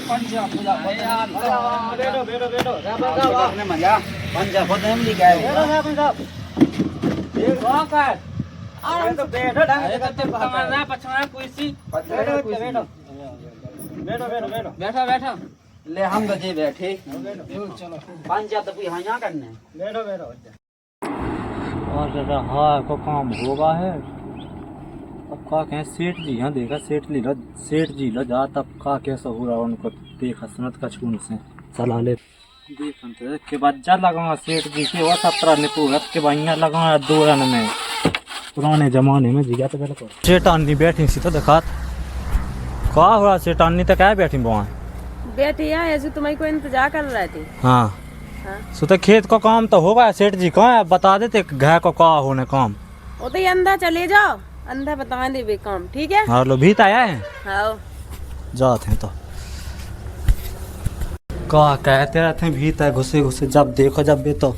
पंजा पूजा बैठो बैठो बैठो अपने मजा पंजा खुद हम लेके आए बैठो साहब ये कौन का अरे तो बैठो ढंग से करते पछवाना पछवाना कुर्सी बैठो बैठो बैठो बैठो बैठो बैठो बैठो ले हम गजे बैठे चलो पंजा तो कोई हां करने बैठो बैठो और दादा हाँ को काम होगा है अब का कहें सेठ जी यहाँ देखा सेठ जी लो जा तब का कैसा हो रहा उनको देखा सुनत का छून से सलाह ले देखते के बच्चा लगा सेठ जी के वो 17 निपुरत के बढ़िया लगा 2 रन में पुराने जमाने में जिया तो बिल्कुल सेठानी बैठी सी तो देखा का हो रहा सेठानी तो क्या बैठी वहाँ बैठी है ऐसे तुम्हारी को इंतजार कर रहे थे। हाँ सो तो खेत का काम तो होगा सेठ जी कहाँ है बता देते घर को का होने काम वो तो अंधा चले जाओ अंधा बता दे वे काम ठीक है। हाँ लो भीत आया है हाँ जाते हैं तो का कहते रहते हैं भीत है घुसे घुसे जब देखो जब भी तो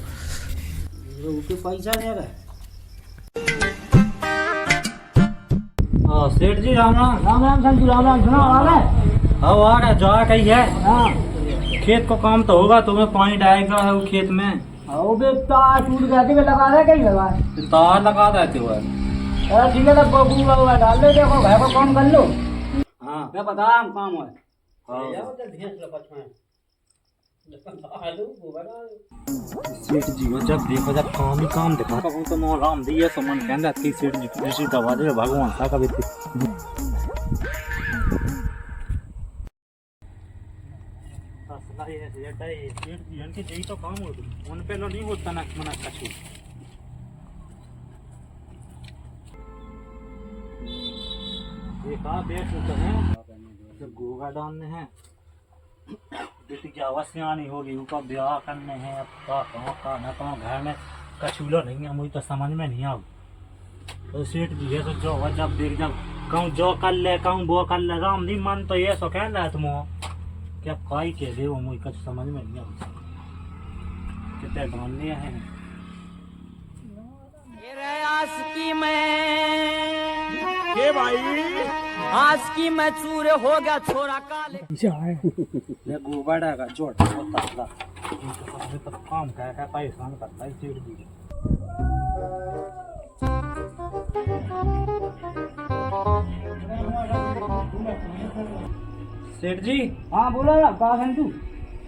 पैसा दे रहा हाँ सेठ जी राम राम राम राम संजू राम राम सुना आ रहा हाँ आ रहा जा कही है हाँ खेत को काम तो होगा तुम्हें पानी डालेगा है वो खेत में वो भी तार टूट गया थी लगा रहा कहीं लगा तार लगा देते हो अरे ठीक है तब बबू लगा डाल दे देखो घर को काम कर लो हाँ मैं बता रहा हूँ काम है सेठ जी को जब देखो जब काम ही काम दिखा कहूँ तो मैं राम दिए तो मन कहना कि सेठ जी कृषि दवा दे भगवान सा कभी सेठ जी इनके यही तो काम हो उन पे नहीं होता ना मना कछु देखा बैठ तो है जब गोगा डालने हैं बेटी की आवाज से आनी होगी उनका ब्याह करने हैं अब का न कहाँ घर में कछूलो नहीं है मुझे तो समझ में नहीं आऊ तो सेठ जी है तो जो जब देख जब कहूँ जो कर ले कहूँ वो कर ले राम नहीं मन तो ये सो कह रहा तुम क्या काई के दे वो मुझे कुछ समझ में नहीं आऊ कितने डालने हैं आस्की में के भाई आस्की में चूर हो गया छोरा काले ये गोबड़ा का जोड़ होता था तो काम क्या परेशान करता है सेठ जी सेठ जी हाँ बोलो ना कहा संजू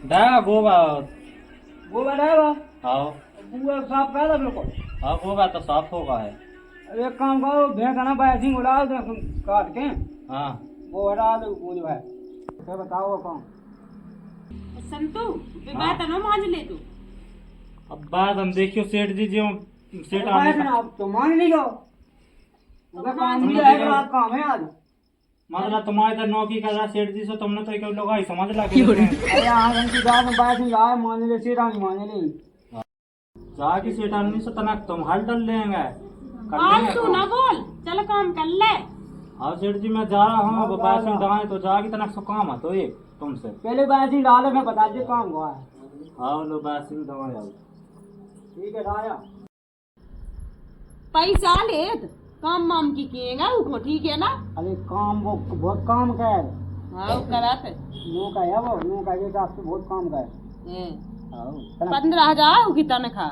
डागा गोबा बोला रहेगा हाँ पूरा साफ कर दो बिल्कुल हाँ गोबा तो साफ होगा है एक काम करो भैंस ना बैसिंग उड़ा दो काट के हाँ वो हटा दो वो जो है फिर बताओ काम संतु बात ना मान ले तू अब बात हम देखियो सेठ जी जो सेठ आने का आप तो मान नहीं लो उनका काम भी है रात काम है आज मतलब तुम्हारे इधर नौकरी कर रहा सेठ जी से तुमने तो एक लोग ही समझ ला अरे आज की गांव में बैसिंग आए मान ले सीधा नहीं मान ले जाके सेठ आदमी से तनक तुम हल डल लेंगे आज तू ना बोल चल काम कर ले हाँ सेठ जी मैं जा रहा हूँ बैसिंग दाएं तो जाके तनक सो काम है तो ये तुमसे पहले बैसिंग डालो मैं बता दे काम हुआ है हाँ लो बैसिंग दवा जाओ ठीक है राजा पैसा ले काम माम की किएगा उसको ठीक है ना। अरे काम वो बहुत काम का है हाँ कराते नो का है वो नो का ये आपसे बहुत काम का है 15,000 की तनख्वाह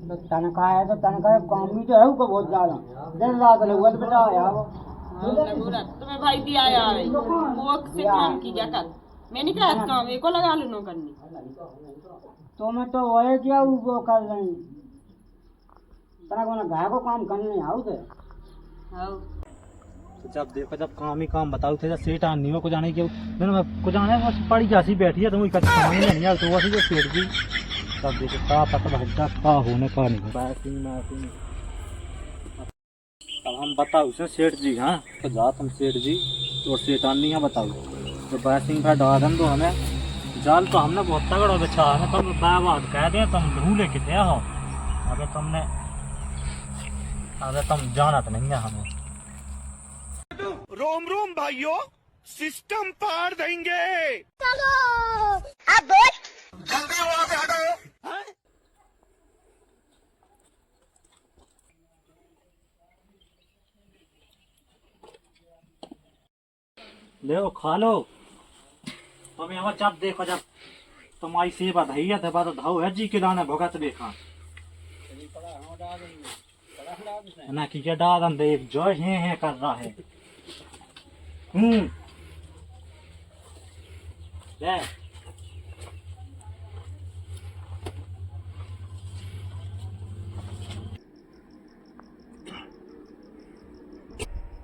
तो तनख्वाह है तो तनख्वाह काम भी तो है उसको बहुत ज्यादा दिन रात लगवा तो बेटा यार वो तुम्हें भाई दिया यार वो से काम की क्या कर मैं नहीं कहा काम एको लगा लो नो करनी तो मैं तो वही क्या वो कर रही तना को ना घर को काम करने आओ थे हाँ जब देखो जब काम ही काम बताओ थे जब सेठ आनी हो को जाने क्यों मैंने को जाने बस पड़ी जैसी बैठी है तो मुझे समझ में नहीं आ तो वैसे जो सेठ जी तब देखो का पता भगता का होने का नहीं बैसिंग अब हम बताओ उसे सेठ जी हाँ तो जा तुम सेठ जी तो सेठ आनी है बताओ तो बैसिंग का डाल दो हमें जाल तो हमने बहुत तगड़ा बिछा है तुम बात कह दें तुम ढूंढे कितने हो अगर तुम जाना तो नहीं है हमें रोम रोम भाइयों सिस्टम पार देंगे चलो अब जल्दी वहां पे हटो ले खा लो तुम्हें वो जब देखो जब तुम्हारी सेवा धैया थे बात धाव है जी के दाने भगत देखा ना कि क्या दादन देख जो है कर रहा है ले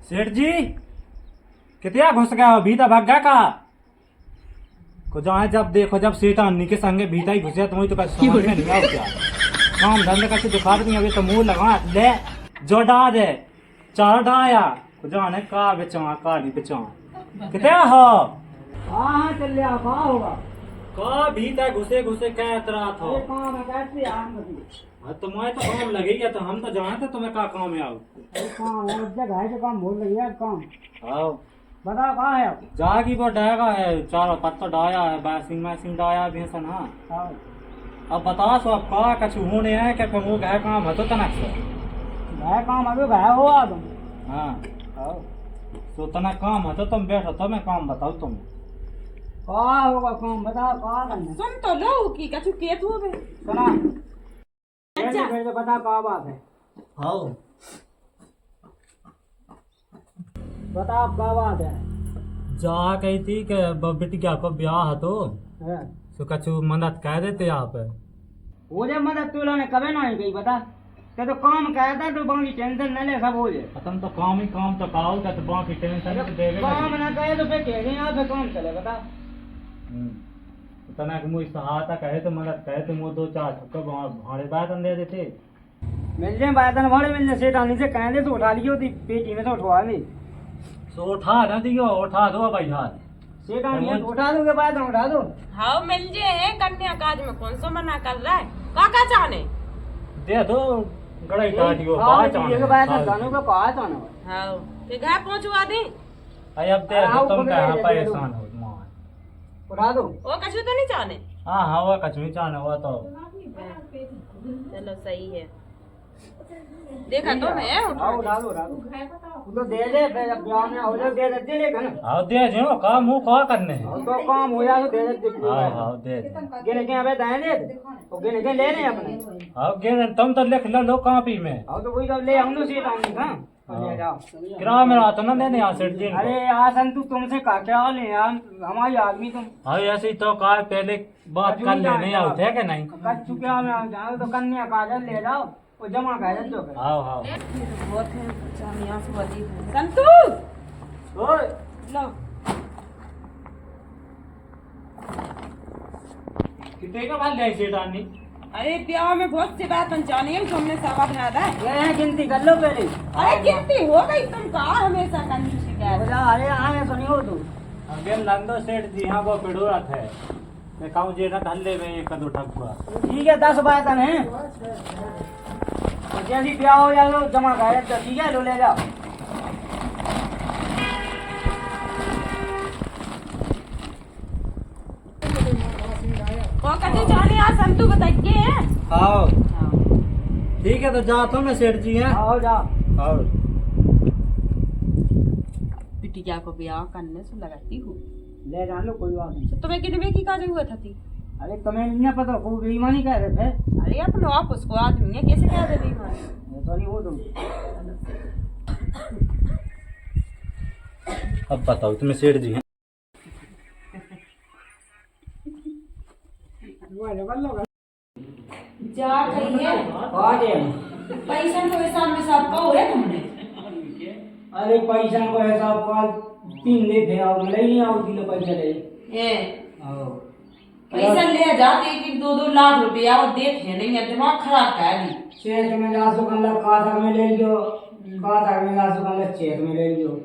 सेठ जी कितना घुस गया हो भीतर भाग गया का को जाए जब देखो जब सेठ अन्नी के संगे भीतर ही घुस गया तुम्हें तो समझ में नहीं आओ क्या काम धंधे का दिखा नहीं अभी तो मुंह लगा ले जो डा दे चार डाया को जाने का बेचा का नहीं बेचा कितना हो हाँ चल लिया कहाँ होगा का भीतर घुसे घुसे क्या इतरात हो काम है कैसे आम तुम्हें तो काम लगेगा तो हम तो जानते तुम्हें का काम है आओ काम है जगह है जो काम भूल रही है काम आओ बताओ कहाँ है आप जागी वो डायगा है चारों पत्ता डाया है बैसिंग मैसिंग डाया भी है ना हाँ। अब बताओ सो अब का कछु होने है क्या वो गए काम है तो तनक से गए काम अभी गए हो आ तुम हाँ तो तनक काम है तो तुम बैठो तो मैं काम बताओ तुम कहाँ होगा काम बताओ कहाँ करना सुन तो लो की कछु केत हो बे सुना फिर बता कहाँ बात है हाँ बताओ क्या बात है जा कही थी कि बिटिया को ब्याह है तो कछु मदद कह देते आप हो जाए मदद तू ने कभी नहीं कही बता ते तो काम कहता तो बाकी टेंशन न ले सब हो जाए तुम तो काम ही काम तो काओ का तो बाकी टेंशन तो देवे काम ना कहे तो फिर कह यहाँ पे काम चले बता तना कि मुझे सहायता कहे तो मदद कहे तो मुझे दो चार छक्के भाड़े बातन दे देते मिल जाए बातन भाड़े मिल जाए सेठ आने से कह दे तो उठा लियो थी पेटी में से उठवा दी तो उठा ना दियो उठा दो भाई हाथ सेठ आने उठा दोगे बाद में उठा दो हाँ मिल जे है कन्या काज में कौन सा मना कर रहा है काका चाहने दे दो गड़ाई टाटियो हाँ बात ये के बाद जानो को कहा जाना हाँ ते घर पहुंचवा दे अरे अब दे दो तुम कहाँ परेशान हो उठा दो वो कछु तो नहीं चाहने हाँ हाँ वो कछु नहीं चाहने हुआ तो चलो सही है देखा तो मैं उठा दो तो दे दे फिर जब ब्याह में हो जाए दे देते लेगा ना हाँ दे जो काम मुँह कहा करने हैं तो काम हो जाए तो दे देते हाँ हाँ दे गिने के अबे दाएं दे तो गिने के ले ले अपने हाँ गे तुम तो लिख लो कॉपी में हाँ तो वही जब ले हम लोग सीट आऊंगी हाँ ले जाओ किराया मेरा तो ना देने यहाँ सेठ जी अरे यार संतु तुमसे क्या ले यार हमारी आदमी तुम हाँ ऐसे ही तो कहा पहले बात कर ले नहीं आते है कि नहीं कर चुके हम यहाँ जाओ तो कन्या काजल ले जाओ और जमा काजल जो कर हाँ हाँ बहुत है चामिया से वाली संतु ओए लो कितने का बात ले सेठ आनी अरे ब्याह में बहुत सी बात जानी है तुमने सवा बना रहा है ये गिनती कर लो पहले अरे गिनती हो गई तुम कहा हमेशा करनी शिकायत अरे आए सुनियो तू अगे लंदो सेठ जी हाँ वो पिड़ोरत है मैं कहूँ जे ना धल्ले में एक दो ठगुआ ठीक है 10 बातन है और जैसी ब्याह हो जाए तो जमा काजल तो ठीक है लो ले जाओ वो कहते जाने यार संतु बताइए आओ ठीक है तो जाता हूँ मैं सेठ जी हैं आओ जाओ आओ बिटिया को ब्याह करने से लगाती हूँ ले जान लो कोई बात नहीं तो तुम्हें कितने की काज हुआ था थी अरे तुम्हें नहीं पता को बेईमानी कह रहे थे अरे अपने आप उसको आदमी है कैसे कह दे बेईमान तो नहीं हो तुम अब बताओ तुम्हें सेठ जी हैं जा रही है पैसा तो हिसाब में सब का हो है तुमने अरे पैसा को हिसाब का 3 ले फिर आओ ले नहीं आओ किलो पैसा ले ए पैसा ले जाते 1-2 लाख रुपया और देते नहीं है दिमाग खराब कर दी चेक में 10 कासा में ले लियो कासा में 10 चेक में ले लियो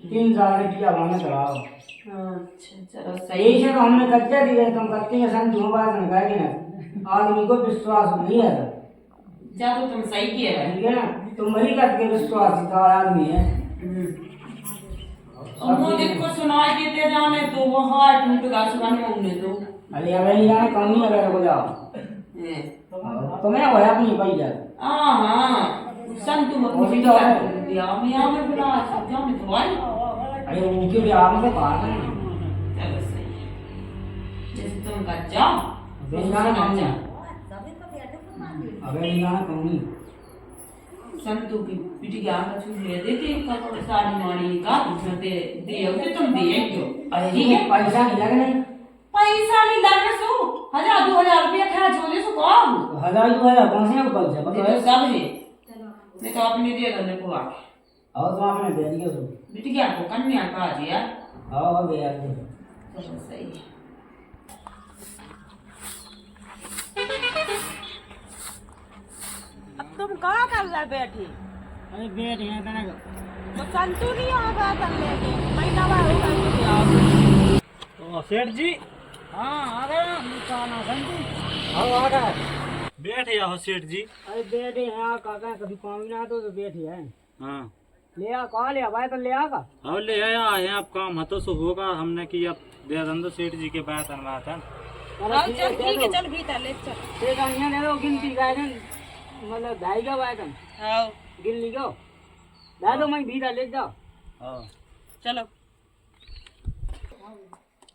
3 साल रुपया माने चलाओ अच्छा चलो सही सही से तो हमने कच्चे दिए तुम कच्चे में सन जो बात न कहेंगे ना आदमी को विश्वास नहीं है जा तो तुम सही किए है ठीक है ना तुम वही करके विश्वास का आदमी है और मुझे को सुनाई देते जाने तो वो हार टूट गया सुबह में उन्हें तो अरे अगर नहीं जाने कम नहीं अगर हो जाओ तुम्हें हो अपनी पैसा हाँ संतु मत वो भी तो है। ब्याह में बुला ब्याह में तो आई अरे उनके भी आम से बात है चलो सही तुम कर जाओ अबे यहाँ कौनी संतू की बिटिया का छुले देते कपड़े साड़ी माड़ी का उसमें दे दिए तुम दिए क्यों ठीक है पैसा नहीं लगना पैसा नहीं लगने सो 1000-2000 रुपया खर्च हो सो कौन 1000-2000 कौन से पैसा ये तो सब है मैं तो अपने दे देने को आके और तो आपने दे दिया उसको बिटिया को कन्या का दिया हाँ दे यार चलो सही है अब तुम कहाँ कर रहे बैठी अरे बैठ यहाँ कना तो संतू नहीं आगा कर लेके महीना भर होगा तो सेठ जी हाँ आ गए ना संतू आओ आ गए बैठे हो सेठ जी अरे बैठे यहाँ काका कभी काम ना तो बैठे हैं हाँ ले आ कहाँ ले आ भाई तो ले आ का अब ले आया है अब काम है तो सो होगा हमने कि अब दे दो सेठ जी के बात बात है चल ठीक है चल भीतर ले चल सेठ यहाँ ले लो गिनती गायन मतलब ढाई का वायकन हाँ गिन ली गो ला दो मैं भीतर ले जाओ हाँ चलो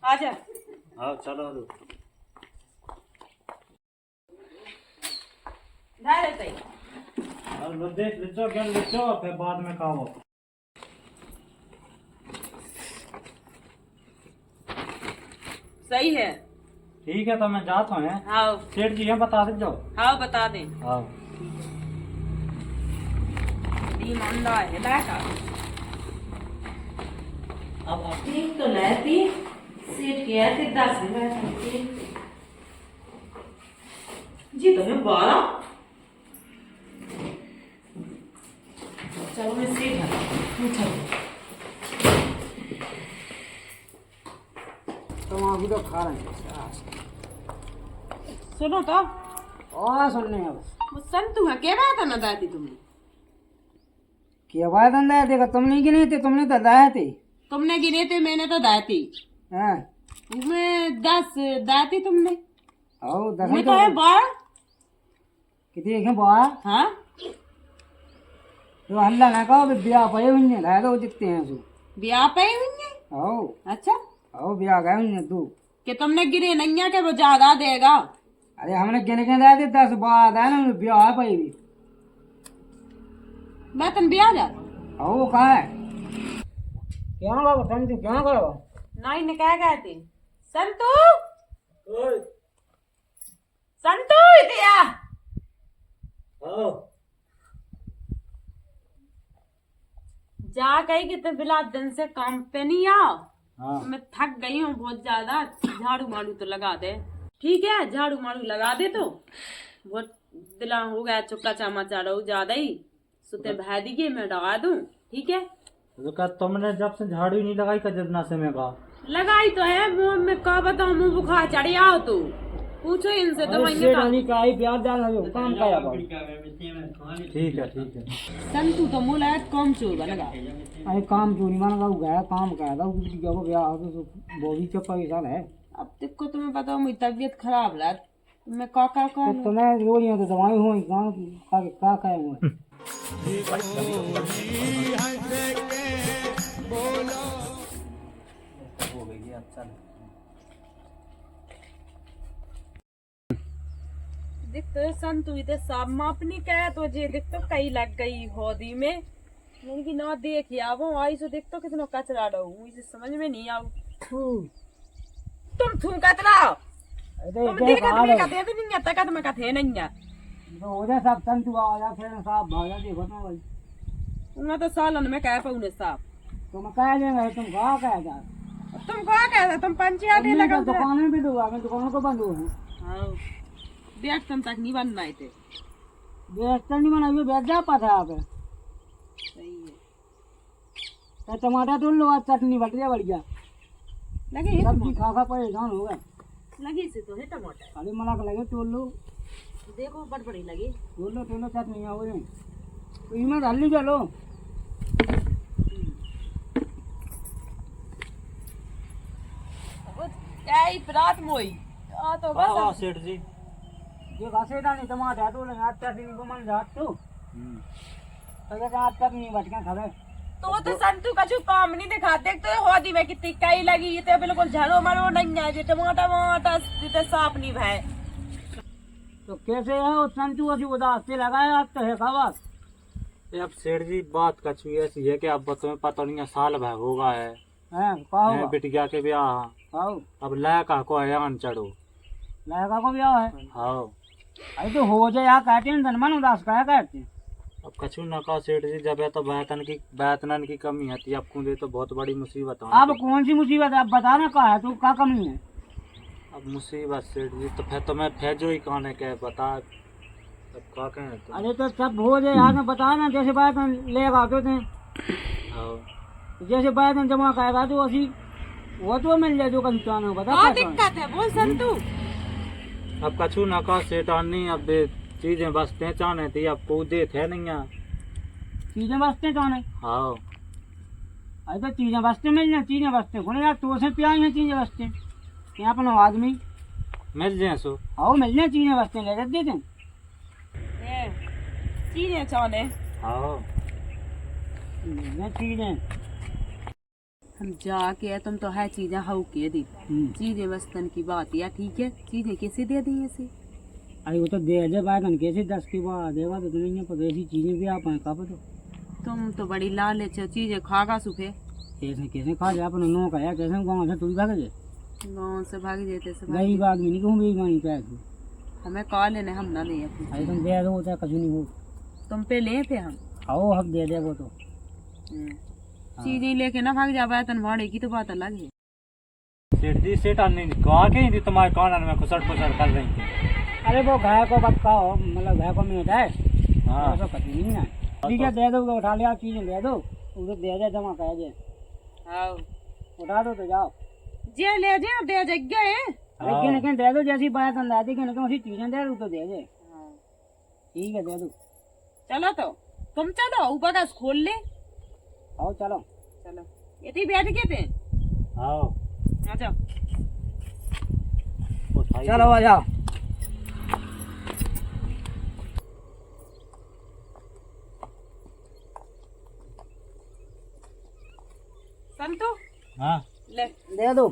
आजा हाँ चलो धारे सही अब देख ले जाओ ले जाओ फिर बाद में खाओ सही है ठीक है तो मैं जाता हूँ हाँ सेठ जी यहाँ बता दे जाओ हाँ बता दे हाँ ईमानदार है बैठा अब ठीक तो लेती सीट के आते 10 मिनट जी तो मैं 12 चलो मैं सीट है पूछो तुम अभी तो खा रहे हैं सुनो तो और सुनने अब वो संतू है क्या बात है ना दादी तुमने क्या बात अंदर देखा तुम नहीं गिने थे तुमने तो दाए थे तुमने गिने थे मैंने तो दाती हाँ उसमें 10 दाती तुमने आओ दस मैं तो है 12 कितनी देखें बुआ हाँ तो हल्ला ना कहो ब्याह पे हुई है दाए तो दिखते हैं सो ब्याह पे ही हुई है आओ अच्छा आओ ब्याह गए हुई तू कि तुमने गिने नहीं है कि वो ज्यादा देगा अरे हमने गिने के दाए थे 10 बाद है ना ब्याह पे भी मैं तुम ब्याह जा आओ कहाँ है क्या बाबा संतू क्या करो नहीं ने क्या कहते संतू संतू इतिया आओ जा कही कि तुम बिला दिन से काम पे नहीं आओ हाँ मैं थक गई हूँ बहुत ज्यादा झाड़ू मारू तो लगा दे ठीक है झाड़ू मारू लगा दे तो बहुत दिला हो गया चुक्का चामा रहू ज्यादा ही सुते बहा दीजिए मैं लगा दूं ठीक है तो क्या तुमने जब से झाड़ू ही नहीं लगाई का जितना से मैं कहा लगाई तो है मुंह में का बताऊं मुंह बुखार चढ़ आओ तो पूछो इनसे तो वही का ही प्यार डाल काम का ठीक है संतू तो मुँह लगा कम चोर लगा अरे काम चोरी मान गया काम का था जब ब्याह तो वो भी चप्पा के साथ है अब देखो तुम्हें पता मेरी तबीयत खराब है मैं का तो तुम्हें रोज यहाँ तो दवाई हुई काम का खाए हुए हो गई अच्छा देख तो संतू इधर सब मापनी क्या तो जे देख तो कई लग गई होदी में मैंने कि ना देख आवो आई सो देख तो कितना कचरा रहूं इसे समझ में नहीं आऊ तुम थू कचरा तुम देख तुम्हें कहते भी नहीं आता तुम्हें कहते नहीं है तो हो जाए सब संतू आ जा फिर साहब भाग जा देखो ना भाई मैं तो सालन में कह पाऊं साहब तुम कह देंगे तुम कहा कह जा तुम कहा कहते तुम पंचायत लगा दुकान में भी दूंगा मैं दुकान को बंद हुए हाँ देख तुम तक नहीं बनना थे बेच नहीं बना बेच जा पाता आप सही है तो टमाटर तो लो आज चटनी बट गया बढ़िया लगे सब्जी खा खा परेशान हो गए लगी से तो है टमाटर अरे मना लगे तोड़ लो देखो बड़ बड़ी लगी तोड़ लो चटनी हो गई तो इनमें डाल ली चलो क्या ही रात मोई आ तो बस सेठ जी ये घासे डाली टमाटर तो लगा चटनी को मन जात तो तो ये आज तक नहीं बच गया खबे तो संतू का जो काम नहीं दिखाते तो होदी में कितनी कई लगी ये तो बिल्कुल झरो मरो नहीं है जो टमाटर वमाटर जितने साफ नहीं भाई। तो कैसे है वो संतू ऐसी उदास से लगाया आप तो है खावा। ये अब सेठ जी बात कछु ऐसी है कि अब तुम्हें पता नहीं है, साल भर होगा है हैं कहो है बिटिया के ब्याह। कहो अब लड़का को है आन चढ़ो। लड़का को ब्याह है। हाँ अरे तो हो जाए यहाँ कहते हैं धनमन उदास क्या कहते हैं। अब कछु न कहो सेठ जी, जब है तो वेतन की कमी है अब कूदे तो बहुत बड़ी मुसीबत है। अब कौन सी मुसीबत है अब बताना कहा है तो क्या कमी है। अब मुसीबत सेठ जी तो फिर तुम्हें फैजो ही कौन है क्या बता, अब क्या कहें तो। अरे तो सब हो जाए यहाँ में बताना जैसे बात लेगा तो थे हाँ जैसे बात जमा करेगा तो असी वो तो मिल जाए जो कभी चाहना बता क्या क्या दिक्कत है बोल संतू। अब कछु न कहो सेठानी, अब चीजें बसते चाहने थी अब कूदे थे नहीं है। चीजें बसते चाहने। हाँ अरे तो चीजें बसते मिल जाए चीजें बसते कौन यार तो से प्याज है चीजें बसते यहाँ अपना आदमी मिल जाए सो। आओ मिल जाए चीजें बसते ले जाते थे चीजें चाहने हाँ चीजें हम जाके तुम तो है चीजें हाउ के दी चीजें बस्तन की बात या ठीक है चीजें कैसे दे दी ऐसे। अरे वो तो दे दे बात कैसे 10 की बात देगा तो नहीं पर ऐसी चीजें भी आप हैं कब तो तुम तो बड़ी लालच हो चीजें खागा सुखे कैसे कैसे खा जाए अपने नो का यार कैसे गाँव से तू भाग जाए गाँव से भाग जाते सब गरीब आदमी नहीं कहूँ बेईमानी पैसे हमें कहा लेने हम ना ले अरे तुम दे दो चाहे कभी नहीं हो तुम पे ले थे हम आओ हम दे दे वो तो चीजें लेके ना भाग जा तन भाड़े की तो बात अलग है। सेठ जी सेठानी कहा कहीं थी तुम्हारे कानन में खुसट खुसट कर रही थी। अरे वो गाय को बताओ मतलब गाय को मिनट है हाँ तो कभी नहीं है ठीक है दे दो उठा लिया चीजें दे दो उसे दे दे जमा कर दे हाँ उठा दो तो जाओ जे ले जे दे जग्गा है। अरे किन किन दे दो जैसी बात अंदाजी किन किन उसी चीजें दे दो तो दे दे ठीक है दे दो। चलो तो तुम चलो ऊपर का खोल ले। आओ चलो चलो ये बैठ के थे आओ आ जाओ चलो आ जाओ। संतू हाँ ले दे दो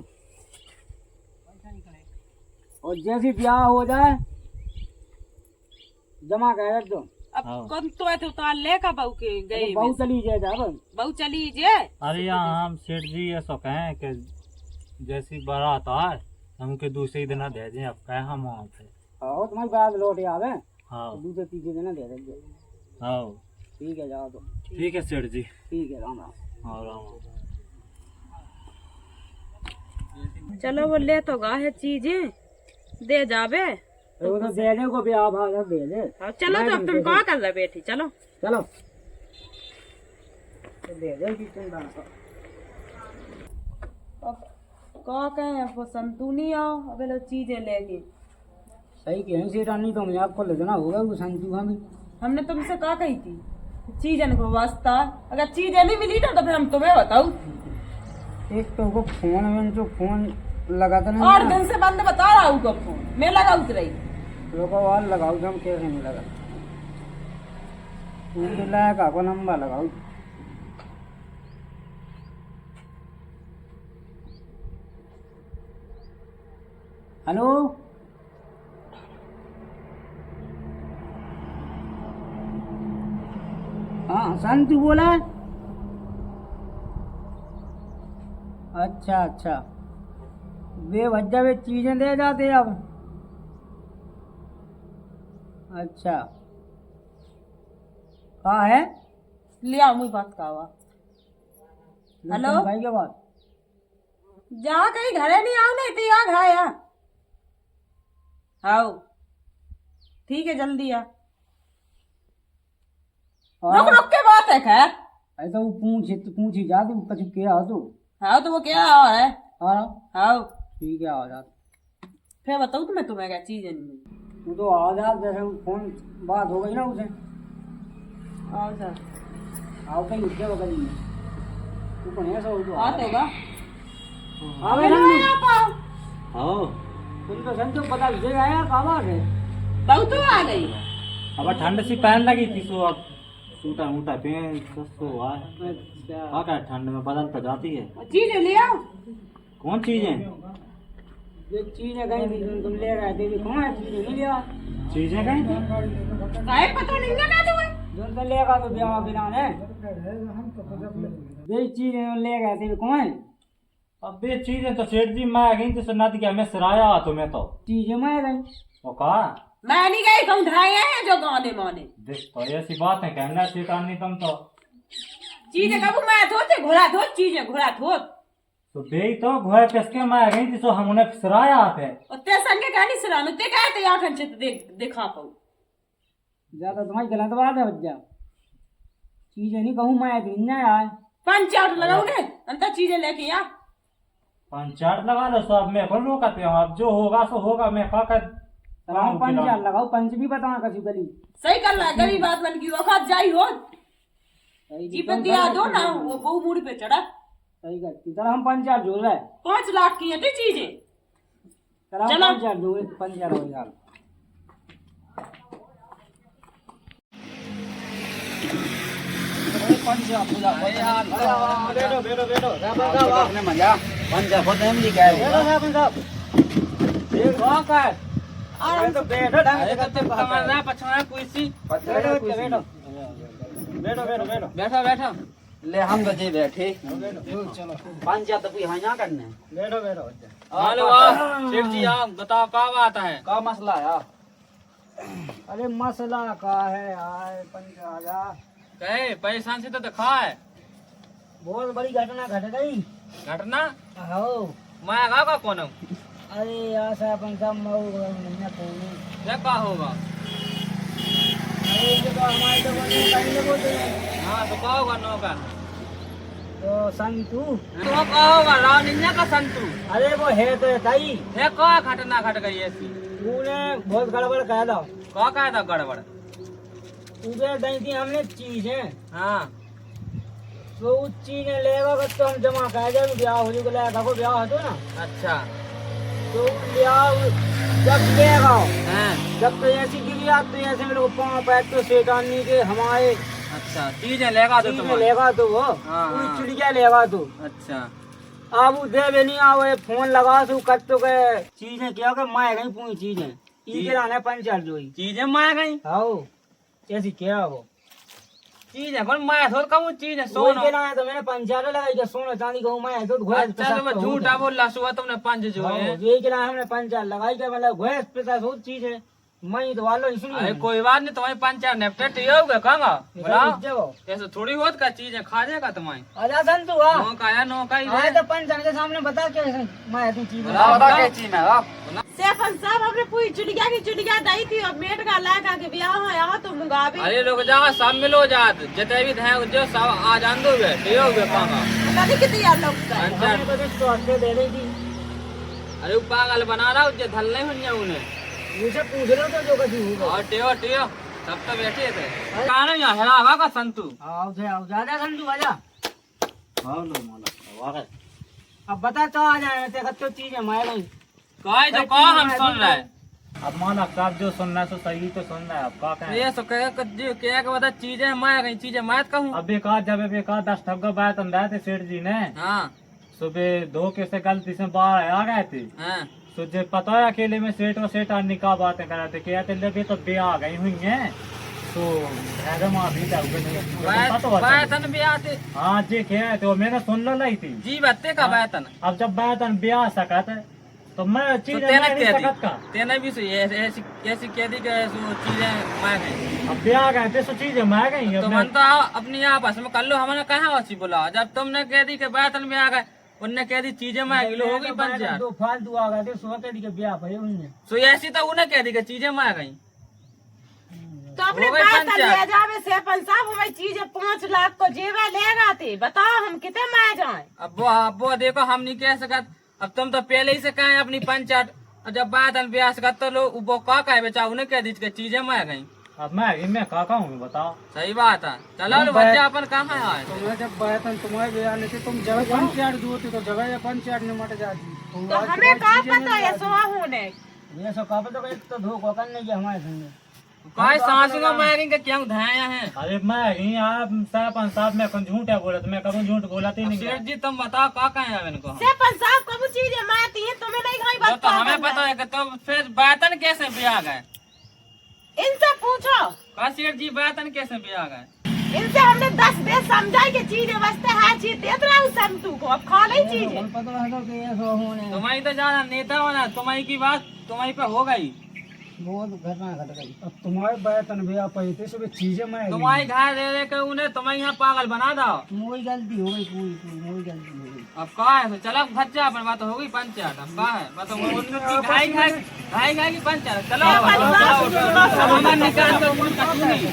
और जैसी ब्याह हो जाए जमा कर दो। अब कौन तो है तो उतार ले का बहू के गए बहू चली जाए अब बहू चली जे। अरे यहाँ हम सेठ जी ऐसा कहें कि जैसी बारात आए हमके दूसरे ही दिन दे दें, अब कहे हम वहाँ पे। आओ तुम्हारी बात लौट आवे हाँ दूसरे तीसरे दिन दे देंगे। हाँ ठीक है जाओ तो ठीक है सेठ जी। ठीक है राम राम। हाँ राम। चलो वो ले तो गा है चीजें दे जावे वो तो दे दे को ब्याह भाग दे दे। हाँ चलो तो अब तुम कहाँ कर रहे बेटी चलो चलो दे दे की चिंता ना करो। अब कहाँ कहे वो संतू नहीं आओ अब लोग चीजें लेगी। सही कहीं से रानी तो मुझे आपको ले देना होगा वो संतू हमें हमने तुमसे कहा कही थी चीजन को वास्ता अगर चीजें नहीं मिली ना तो फिर हम तुम्हें बताऊ। एक तो वो फोन में जो फोन लगाता नहीं 8 दिन से बंद बता रहा हूँ फोन मैं लगा उतरई लोगों वाल लगाओ हम कैसे नहीं लगा उनके लायक आपको नंबर लगाओ। हेलो हाँ संतू बोला। अच्छा अच्छा बेवजह वे चीजें दे जाते अब। अच्छा कहाँ है लिया मुझे बात का हुआ। हेलो भाई के बात जा कहीं घरे नहीं आओ नहीं तो यहाँ घर आया आओ ठीक है जल्दी आ रुक रुक के बात है खैर ऐसा वो पूछी जा तू कुछ क्या तू हाँ तो वो क्या है हाँ आओ ठीक है आ जा फिर बताऊँ तुम्हें क्या चीज नहीं तू तो आ जा जैसे फोन बात हो गई ना उसे आओ सर आओ कहीं उठ गया बगल में तू कौन ऐसा हो तो बात होगा आवे ना आओ तुम तो संतो पता लग आया कहाँ है बहुत तो आ गई अब ठंड सी पहन लगी थी सो अब टूटा मूटा पेन सस्तो है क्या ठंड में बदल तो जाती है। चीज ले आओ। कौन चीज है? ये चीजें कहीं थी तुम ले गए थे, कौन है चीजें नहीं लिया? चीजें कहीं थी? काहे पता नहीं ना तुम्हें? जो तो लेगा तो ब्याह बिना ने ये चीजें ले गए थे, कौन है? अब ये चीजें तो सेठ जी मैं गई तो सुना थी कि हमें सराया तुम्हें तो चीजें मैं गई वो कहा मैं नहीं गई, तुम ढाए हैं जो गाने माने। देख तो ऐसी बात है कहना शेतानी तुम तो चीजें कब मैं धोते घोड़ा धो चीजें घोड़ा धो तो बे तो घोड़े किसके मैं गई थी तो हम उन्हें सराया थे उत्ते संगे कहनी सरानो ते कहे ते आठन चित दिखा पाऊ ज्यादा तुम्हारी गलत बात है बच्चा। चीजें नहीं कहूँ मैं दिन ना आए पंचायत लगाऊ ने अंतर चीजें लेके आ। पंचायत लगा लो सब मैं कौन रोकते हो अब जो होगा सो होगा मैं खाकर हम पंचायत लगाओ, पंच भी बताना कभी गली सही कर रहा है, गरीब बात बन की वक्त जाई हो जी पे दिया दो ना वो बहु मूड़ी पे चढ़ा सही करती तरह हम पंचायत जोड़ रहे 5 लाख की है ते चीजें। चलो चलो। पंचायत जोड़ पंचायत हो यार। बैठो बैठो बैठो अपने मजा पंचायत खुद हम लिखे आए अरे तो बैठो ढंग से करते पकड़ना पछवाना कोई सी बैठो बैठो बैठो बैठो बैठो बैठो ले हम तो जे बैठे पंचायत तो कोई यहाँ करने बैठो बैठो हेलो सेठ जी आप बताओ क्या बात है? का मसला है? अरे मसला का है यार पंचायत कहे पैसा से तो दिखा है बहुत बड़ी घटना घट गई। घटना हो मैं आगा का कौन हूँ? अरे यार साहब पंचायत महीना पहुंचे क्या का होगा? अरे ये तो हमारे तो कहीं बोलते हैं हाँ तो का होगा नौका तो संतू तो का होगा राव निन्या का संतु अरे वो है तो ताई है का घटना घट गई ऐसी तूने बहुत गड़बड़ कह दो का कहा था गड़बड़? तुझे दी थी हमने चीजें हाँ तो उस चीजें लेगा तो हम जमा कर जाए ब्याह हो जाएगा को ब्याह हो ना अच्छा तो ब्याह जब लेगा हैं जब तो ऐसी गिरी आती है ऐसे मेरे को पाँव पैर तो सेठानी के हमारे अच्छा चीजें लेगा तो चीजें लेगा तो वो हाँ, कोई हाँ। चिड़िया लेगा तो अच्छा अब दे नहीं आओ फोन लगा तो कत तो के चीजें क्या कर माए गई पूरी चीजें इनके लाने पंचायत जोई चीजें मार गई आओ ऐसी क्या वो चीजें कौन मार थोड़ कम चीजें सोने सोना के लाने तो मैंने पंचायत लगाई कि सोना चांदी को मैं तो घोड़े अच्छा तो मैं झूठा बोला सुबह तुमने पंच जो है ये के लाने हमने पंचायत लगाई कि मतलब घोड़े पैसा सोच चीज है मैं तो वालो नहीं अरे सुनी कोई बात नहीं तुम्हारी पंचायत नेपटेट ये होगा कहाँ बोलाओ जाओ ऐसे थोड़ी होत का चीजें खा जाएगा तुम्हारी आजा संतु आ नौका या नौका ही आए है तो पंचायत के सामने बता के मैं तू चीज बता चीज में सेफन साहब हमने पूरी चिड़िया की चिड़िया दी थी और मेट का लाका के ब्याह है यहाँ तो मुंगाबी अरे लोग जा सब मिलो जात जितने भी थे जो सब आ जान दो वे ठीक हो गए पागा पता नहीं कितनी यार लोग का है। हमने तो कुछ तो हफ्ते दे रही थी अरे वो पागल बना रहा जो धल नहीं हुई उन्हें मुझे पूछ रहे तो जो कभी होगा और टियो सब तो बैठे थे कहा यहाँ हेरा का संतु आओ जा संतु आजा हाँ लो माला अब बता तो आ जाए तेरा तो चीज है मैं गई कहे जो कहा हम सुन रहे अब माना आप जो सुन रहे तो सही तो सुन रहे अब का कहें ये सो क्या बता चीजें मैं कहीं चीजें मैं कहूँ अब बेकार जब बेकार 10 ठग बात अंदाज थे सेठ जी ने हाँ सुबह धोखे से गलती से बाहर आ गए थे हाँ तुझे पता है अकेले में सेठ और सेठ आने का बातें कर रहे थे कहते लगे तो बे आ गई हुई है तो हाँ जी क्या तो मैंने सुन लो लाई थी जी बत्ते का वेतन अब जब वेतन ब्याह सका था तो मैं चीज तेने भी ऐसी कह दी चीजें मैं गई अब ब्याह गए थे सो चीजें मैं गई तो मन तो अपनी आपस में कर लो हमने कहा अच्छी बोला जब तुमने कह दी कि वेतन में आ गए उनने कह दी चीजें मैं किलो हो गई 5,000 दो फालतू आ गए थे सुबह कह दी के ब्याह भई हुई है सो ऐसी तो उन्हें कह दी कि चीजें मैं गई तो अपने हो गई पास पंचायत। ले जावे सेफन साहब हमें चीजें 5 लाख को जेवर लेगा थे बताओ हम कितने मार जाए। अब वो देखो हम नहीं कह सकत अब तुम तो पहले ही से कहे अपनी पंचायत और जब बात ब्याह से तो लोग वो का कहे बेचा उन्हें कह दी चीजें मैं गई अब मैं काका हूँ बताओ सही बात है चलो लो बच्चा अपन कहाँ है तुम्हें जब वेतन तुम्हारे ब्याह लेते तुम जगह पंचायत जोती तो जगह या पंचायत में मट जाती तो हमें कहा पता है सोहा होने ये सब का पता एक तो धोखा करने की हमारे संगे काय सासू को मारेंगे के क्यों धाया है? अरे मैं ही आप सरपंच साहब मैं कौन झूठ है बोला तो मैं कभी झूठ बोला तो नहीं। सेठ जी तुम बताओ का कहे है इनको? सरपंच साहब कब चीजें मारती हैं तुम्हें नहीं खाई वो बात तो हमें पता है कि तो फिर बातन कैसे ब्याह गए? इनसे पूछो, का सेठ जी बातन कैसे ब्याह गए? इनसे हमने 10 बेर समझाई कि चीजें वास्ते है चीज देत रहा हूँ संतू को, अब खा ली चीजें। तुम्हारी तो ज्यादा नेता होना, तुम्हारी की बात तुम्हारी पे हो गई। अब तुम्हारे वेतन भी आप पैसे से भी चीजें मैं तुम्हारी घर दे दे के उन्हें तुम्हें यहाँ पागल बना दो। मोई गलती हो गई, कोई गलती हो गई। अब कहा है चलो खर्चा पर बात होगी पंचायत। अब कहा है बात घाई घाई की पंचायत। चलो हमारे निकाल तो कुछ नहीं।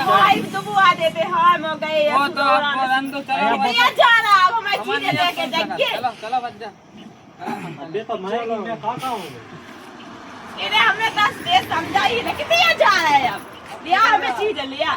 वाइफ तो बुआ देते हाँ मैं गए वो तो आपको रन तो चलो भैया जा रहा अब हमें चीजें लेके जाइए। चलो चलो बच्चा। देखो मैं खाता हूँ। इन्हें हमने 10 बेर समझाई है कितने जा रहा है अब लिया हमें चीजें लिया।